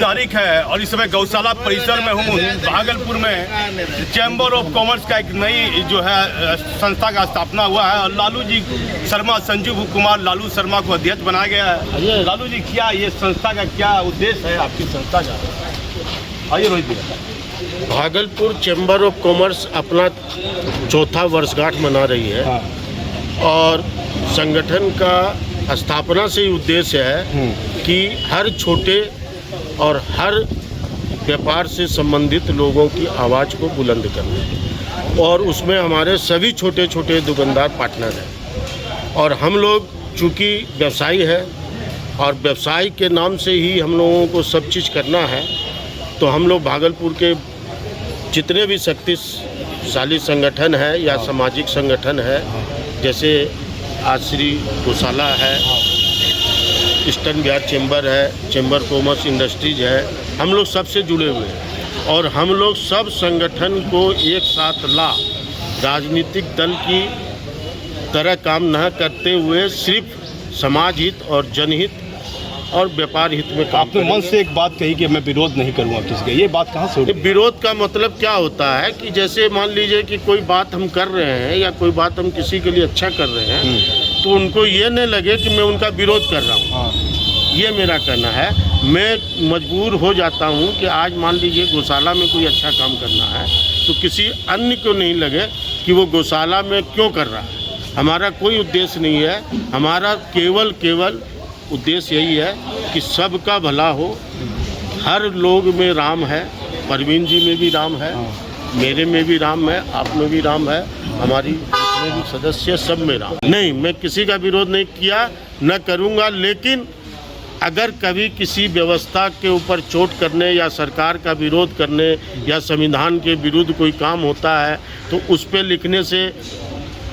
तारीख है और इस समय गौशाला परिसर में हूँ भागलपुर में। चैम्बर ऑफ कॉमर्स का एक नई जो है संस्था का स्थापना हुआ है और लालू जी शर्मा, संजीव कुमार लालू शर्मा को अध्यक्ष बनाया गया है। लालू जी, क्या ये संस्था का क्या उद्देश्य है आपकी संस्था का? आइए रोहित जी। भागलपुर चैम्बर ऑफ कॉमर्स अपना चौथा वर्षगांठ मना रही है और संगठन का स्थापना से ही उद्देश्य है कि हर छोटे और हर व्यापार से संबंधित लोगों की आवाज़ को बुलंद करना, और उसमें हमारे सभी छोटे छोटे दुकानदार पार्टनर हैं। और हम लोग चूँकि व्यवसायी है और व्यवसाय के नाम से ही हम लोगों को सब चीज़ करना है, तो हम लोग भागलपुर के जितने भी शक्तिशाली संगठन है या सामाजिक संगठन है, जैसे आश्री गौशाला है, ईस्टर्न बिहार चैम्बर है, चैम्बर कॉमर्स इंडस्ट्रीज है, हम लोग सबसे जुड़े हुए हैं। और हम लोग सब संगठन को एक साथ राजनीतिक दल की तरह काम न करते हुए सिर्फ समाज हित और जनहित और व्यापार हित में काम। आपने मन से एक बात कही कि मैं विरोध नहीं करूँगा किसी का, ये बात कहाँ से? विरोध का मतलब क्या होता है कि जैसे मान लीजिए कि कोई बात हम कर रहे हैं या कोई बात हम किसी के लिए अच्छा कर रहे हैं तो उनको ये नहीं लगे कि मैं उनका विरोध कर रहा हूँ। ये मेरा कहना है। मैं मजबूर हो जाता हूँ कि आज मान लीजिए गौशाला में कोई अच्छा काम करना है तो किसी अन्य को नहीं लगे कि वो गौशाला में क्यों कर रहा है। हमारा कोई उद्देश्य नहीं है, हमारा केवल उद्देश्य यही है कि सबका भला हो। हर लोग में राम है, परवीन जी में भी राम है, मेरे में भी राम है, आप में भी राम है, हमारी जितने भी सदस्य सब में राम। नहीं, मैं किसी का विरोध नहीं किया, न करूँगा। लेकिन अगर कभी किसी व्यवस्था के ऊपर चोट करने या सरकार का विरोध करने या संविधान के विरुद्ध कोई काम होता है तो उस पर लिखने से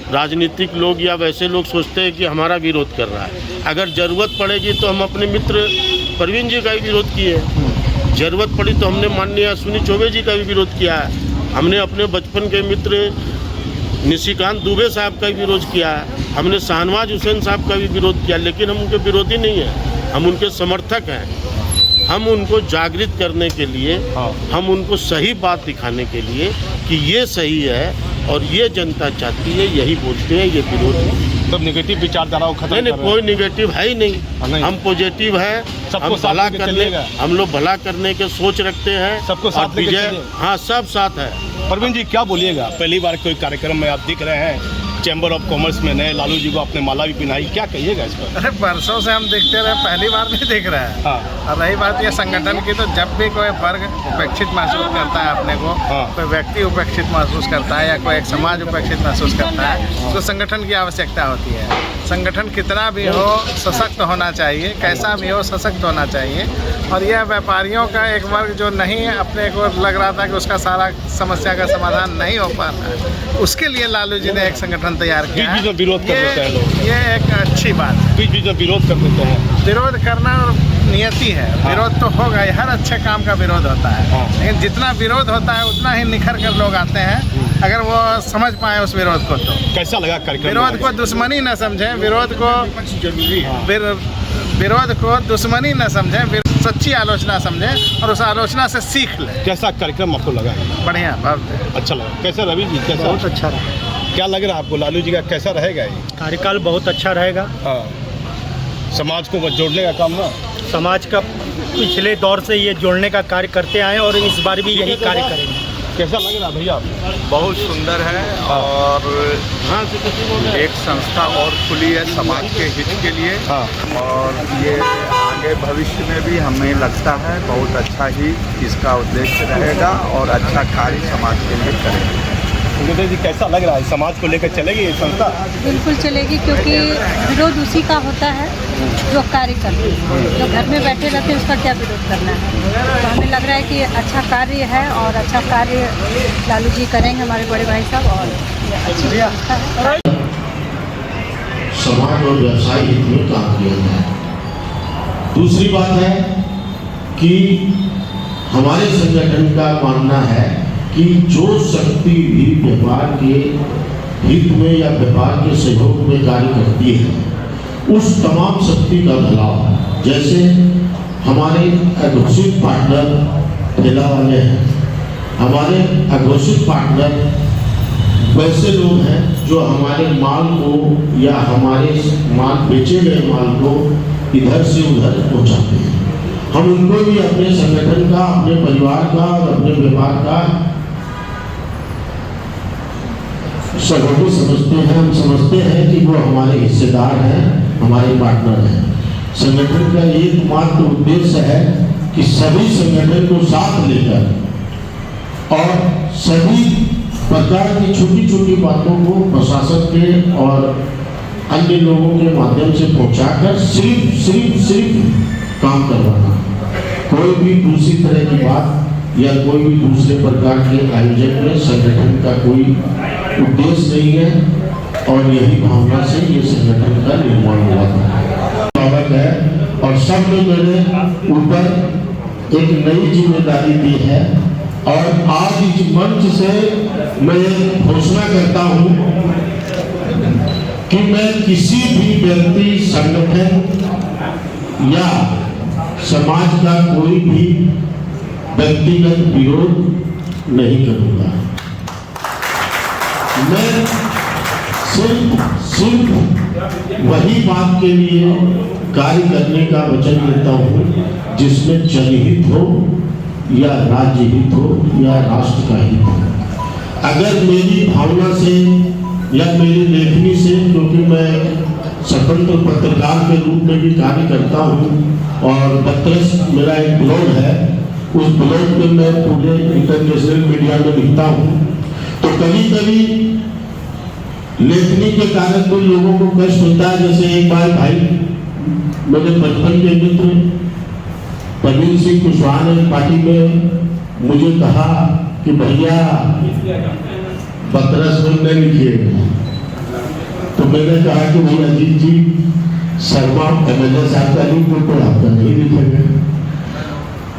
राजनीतिक लोग या वैसे लोग सोचते हैं कि हमारा विरोध कर रहा है। अगर ज़रूरत पड़ेगी तो हम अपने मित्र परवीन जी का भी विरोध किए हैं, ज़रूरत पड़ी तो हमने माननीय अश्विनी चौबे जी का भी विरोध किया है, हमने अपने बचपन के मित्र निशिकांत दुबे साहब का भी विरोध किया है, हमने शाहनवाज हुसैन साहब का भी विरोध किया। लेकिन हम उनके विरोधी नहीं हैं, हम उनके समर्थक हैं। हम उनको जागृत करने के लिए, हम उनको सही बात दिखाने के लिए कि ये सही है और ये जनता चाहती है, यही बोलते हैं, ये विरोध नहीं। तब नेगेटिव विचारधारा खत्म नहीं, कोई नेगेटिव है ही नहीं। हम पॉजिटिव है, हम भला करने, हम लोग भला करने के सोच रखते हैं। सबको साथ विजय, हाँ, सब साथ है। परवीन जी, क्या बोलिएगा? पहली बार कोई कार्यक्रम में आप दिख रहे हैं, चैम्बर ऑफ कॉमर्स में नए लालू जी को आपने माला भी पहनाई, क्या कहिएगा इस पर? अरे वर्षों से हम देखते रहे, पहली बार नहीं देख रहे हैं। और रही बात ये संगठन की, तो जब भी कोई वर्ग उपेक्षित महसूस करता है अपने को, कोई व्यक्ति उपेक्षित महसूस करता है या कोई एक समाज उपेक्षित महसूस करता है, तो संगठन की आवश्यकता होती है। संगठन कितना भी हो सशक्त होना चाहिए, कैसा भी हो सशक्त होना चाहिए। और यह व्यापारियों का एक वर्ग जो नहीं अपने को लग रहा था कि उसका सारा समस्या का समाधान नहीं हो पा रहा है, उसके लिए लालू जी ने एक संगठन तैयार किया है। विरोध कर देते हैं लोग, ये एक अच्छी बात है। बीच में विरोध कर देते हैं। विरोध करना नियति है, विरोध तो होगा ही, हर अच्छे काम का विरोध होता है। लेकिन जितना विरोध होता है उतना ही निखर कर लोग आते हैं, अगर वो समझ पाए उस विरोध को। तो कैसा लगा कार्यक्रम? विरोध को दुश्मनी न समझें, विरोध को दुश्मनी न समझें, सच्ची आलोचना समझें और उस आलोचना से सीख लें। कैसा कार्यक्रम आपको लगा? बढ़िया, बहुत अच्छा लगा। कैसा रवि जी, कैसा? बहुत अच्छा रहा। क्या लग रहा है आपको लालू जी का कैसा रहेगा ये कार्यकाल? बहुत अच्छा रहेगा। हाँ, समाज को जोड़ने का काम ना, समाज का पिछले दौर से ये जोड़ने का कार्य करते आए और इस बार भी यही कार्य करेंगे। कैसा लग रहा भैया? बहुत सुंदर है और एक संस्था और खुली है समाज के हित के लिए। और ये आगे भविष्य में भी हमें लगता है बहुत अच्छा ही इसका उद्देश्य रहेगा और अच्छा कार्य समाज के लिए करेगा। जी, कैसा लग रहा है? समाज को लेकर चलेगी ये संस्था? बिल्कुल चलेगी, क्योंकि विरोध उसी का होता है जो कार्य करते हैं। जो घर में बैठे रहते हैं उसका क्या विरोध करना है। तो हमें लग रहा है कि अच्छा कार्य है और अच्छा कार्य लालू जी करेंगे, हमारे बड़े भाई साहब, और अच्छी व्यवस्था है। समाज और व्यवसाय हित में काम किया जाए। दूसरी बात है कि हमारे संगठन का मानना है कि जो शक्ति भी व्यापार के हित में या व्यापार के सहयोग में कार्य करती है, उस तमाम शक्ति का भला, जैसे हमारे अघोषित पार्टनर ठेला वाले हैं। हमारे अघोषित पार्टनर वैसे लोग हैं जो हमारे माल को या हमारे माल बेचे गए माल को इधर से उधर पहुंचाते हैं। हम उनको भी अपने संगठन का, अपने परिवार का और अपने व्यापार का सहयोगी समझते हैं। हम समझते हैं कि वो हमारे हिस्सेदार हैं, हमारे पार्टनर हैं। संगठन का एकमात्र उद्देश्य है कि सभी संगठन को साथ लेकर और सभी प्रकार की छोटी छोटी बातों को प्रशासन के और अन्य लोगों के माध्यम से पहुंचाकर सिर्फ काम करवाना। कोई भी दूसरी तरह की बात या कोई भी दूसरे प्रकार के आयोजन में संगठन का कोई उद्देश्य नहीं है और यही भावना से ये संगठन का निर्माण हुआ था। स्वागत है और सब ने मेरे ऊपर एक नई जिम्मेदारी दी है और आज इस मंच से मैं घोषणा करता हूं कि मैं किसी भी व्यक्ति, संगठन या समाज का कोई भी व्यक्तिगत विरोध नहीं करूंगा। मैं सिर्फ वही बात के लिए कार्य करने का वचन देता हूं जिसमें जनहित हो या राज्य हित हो या राष्ट्र का हित हो। अगर मेरी भावना से या मेरी लेखनी से, क्योंकि मैं स्वतंत्र पत्रकार के रूप में भी कार्य करता हूँ और बतरस मेरा एक ब्लॉग है, उस ब्लॉग पे मैं पूरे इंटरनेशनल मीडिया में लिखता हूँ, तो कभी कभी लेखनी के कारण तो लोगों को कष्ट होता है। जैसे एक बार भाई मेरे बचपन के मित्र प्रवीण सिंह कुशवाहा ने पार्टी में मुझे कहा कि भैया बतरस में नहीं लिखिएगा, तो मैंने कहा कि भाई अजीत जी शर्मा एमएलए साहब का लिख दो, तो आपका नहीं लिखेंगे।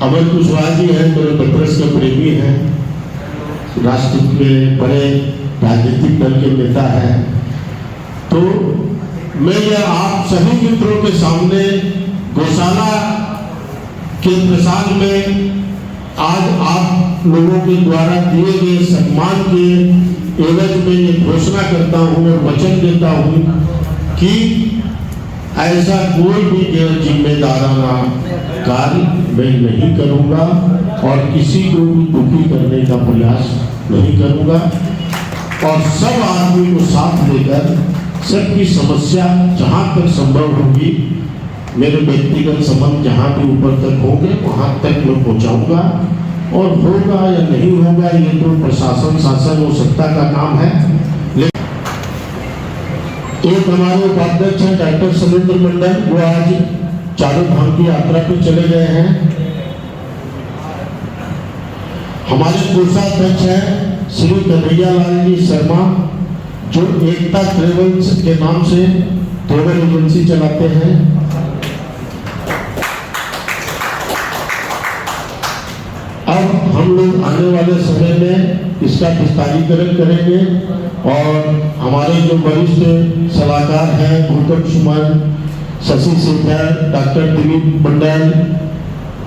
अमर कुशवाहा जी हैं, मेरे बतरस के प्रेमी हैं, राष्ट्र के बड़े राजनीतिक दल के नेता हैं। तो मैं यह आप सभी मित्रों के सामने गौशाला के प्रसाद में आज आप लोगों के द्वारा दिए गए सम्मान के एवज में ये घोषणा करता हूँ और वचन देता हूँ कि ऐसा कोई भी गैर जिम्मेदाराना कार्य मैं नहीं करूँगा और किसी को भी दुखी करने का प्रयास नहीं करूँगा और सब आदमी को साथ लेकर सबकी समस्या जहाँ तक संभव होगी, मेरे व्यक्तिगत संबंध जहाँ भी ऊपर तक होंगे वहाँ तक मैं पहुँचाऊँगा और होगा या नहीं होगा ये तो प्रशासन, शासन और सत्ता का काम है। एक हमारे उपाध्यक्ष हैं डॉक्टर सलेंद्र मंडल, वो आज चारों धाम की यात्रा पे चले गए हैं। हमारे कोषाध्यक्ष हैं श्री कन्हैया लाल जी शर्मा, जो एकता ट्रेवल्स के नाम से ट्रेवल एजेंसी चलाते हैं। अब हम लोग आने वाले समय में इसका विस्तारीकरण करेंगे और हमारे जो वरिष्ठ सलाहकार हैं भूकंप सुमन, शशि शेखर, डॉक्टर दिलीप मंडल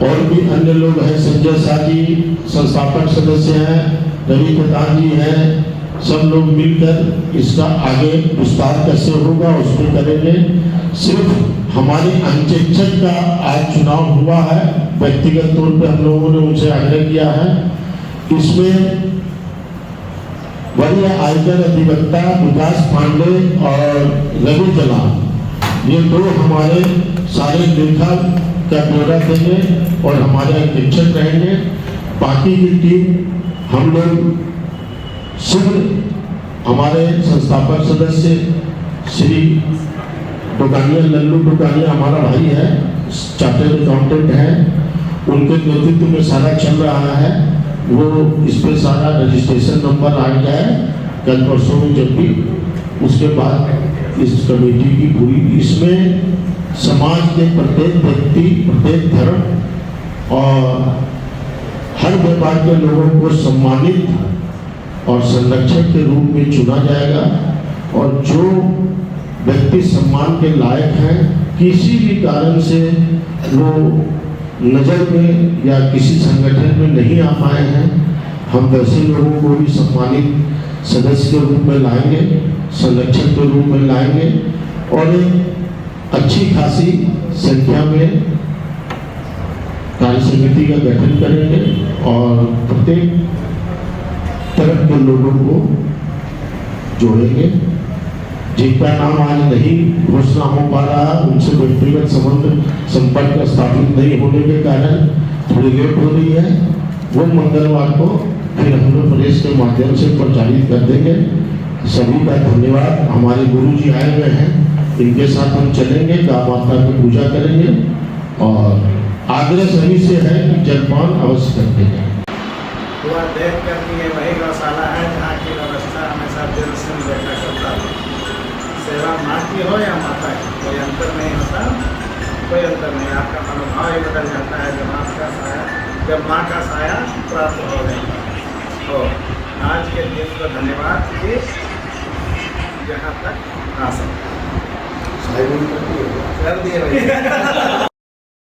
और भी अन्य लोग हैं, संजय शाह जी संस्थापक सदस्य हैं, रवि प्रधान जी हैं, सब लोग मिलकर इसका आगे विस्तार कैसे होगा उसमें करेंगे। सिर्फ हमारे अंचेक्षक का आज चुनाव हुआ है, व्यक्तिगत तौर पे हम लोगों ने उनसे आग्रह किया है। इसमें वरीय आयकर अधिवक्ता विकास पांडे और रवि जलाल, ये दो हमारे सारे लेखा का ब्यौरा देंगे और हमारे अधीक्षक रहेंगे। बाकी की टीम हम लोग शीघ्र हमारे संस्थापक सदस्य श्री डुकानिया, लल्लू डुकानिया हमारा भाई है, चार्टर्ड अकाउंटेंट है, उनके नेतृत्व में सारा चल रहा है। वो इस पर सारा रजिस्ट्रेशन नंबर आ गया है कल परसों में, जब भी उसके बाद इस कमेटी की पूरी, इसमें समाज के प्रत्येक व्यक्ति, प्रत्येक धर्म और हर व्यापार के लोगों को सम्मानित और संरक्षक के रूप में चुना जाएगा और जो व्यक्ति सम्मान के लायक हैं, किसी भी कारण से वो नज़र में या किसी संगठन में नहीं आ पाए हैं, हम वैसे लोगों को भी सम्मानित सदस्य के रूप में लाएंगे, संरक्षक के रूप में लाएंगे और अच्छी खासी संख्या में कार्य समिति का गठन करेंगे और प्रत्येक तरफ के लोगों को जोड़ेंगे। जिनका नाम आज नहीं घोषणा हो पा रहा, उनसे व्यक्तिगत संपर्क स्थापित नहीं होने के कारण थोड़ी लेट हो रही है, वो मंगलवार को फिर हम लोग प्रेस के माध्यम से प्रचारित कर देंगे। सभी का धन्यवाद। हमारे गुरु जी आए हुए हैं, इनके साथ हम चलेंगे, गौ माता की पूजा करेंगे और आग्रह सभी से है कि जलपान अवश्य करते हैं। हुआ देख कर कि ये वही गौशाला है जहाँ की व्यवस्था हमेशा दिल से देखा करता है। सेवा माँ की हो या माता की, कोई अंतर नहीं होता, कोई अंतर नहीं। आपका मनोभाव ही बदल जाता है जब माँ का साया प्राप्त हो जाएगा। तो आज के दिन को धन्यवाद कि यहाँ तक आ सकते कर दिए भाई।